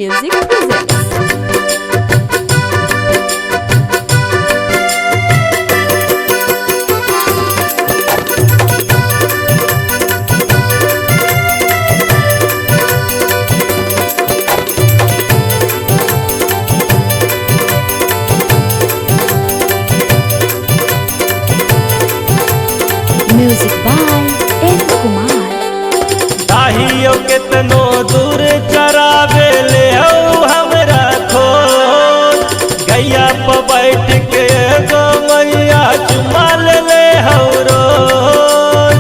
Music presents. Music by N. Kumar. ताहियो कितनो दूर चरावे ले हो हमरा खोज, गैया पर बैठ के गो मैया चुमा ले हो रोज।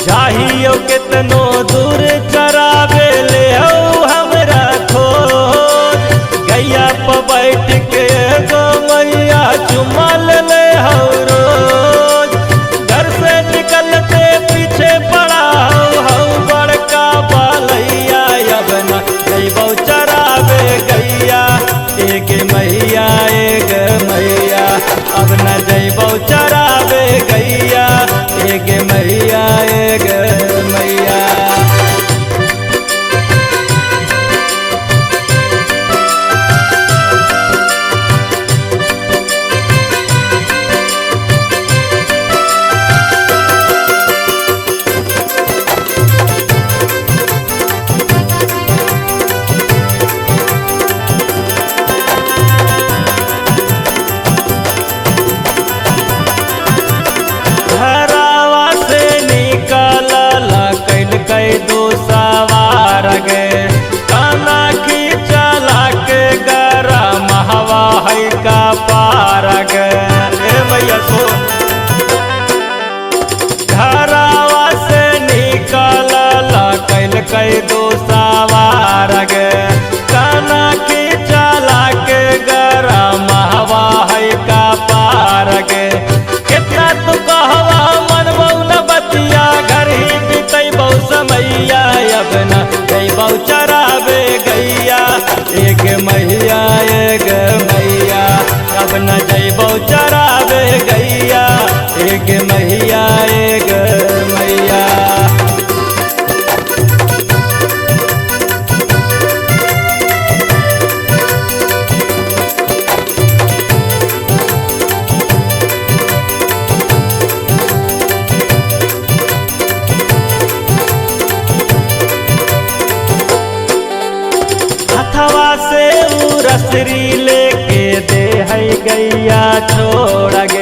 ताहियो कितनो दूर चरावे ले हो हमरा खोज, गैया पर बैठ के गो मैया चुमा ले हो रोज। घर से निकलते पीछे पड़ा हो बड़का बालैया, अब न जइबौ चरावे गैया एक मैया एक मैया, अब न जइबौ चरावे गैया एक मैया एक मैया। घरवा से निकलला कैल कई दो सवार गे, काना खींचला के गरम हवा है का पार गे। ए मैया सो घरवा से निकलला कैल कई दो सवार गे, काना खींचला के गरम हवा है का पार गे। कितना तू कहवा मनबौ न बतिया, घर ही बितैबौ समैया, अब न जइबौ चरावे गैया एक मैया एक मैया, अब न जइबौ चरावे गैया एक मैया एक मैया। हथवा से रसरी लेके दे है गैया छोड़ गे,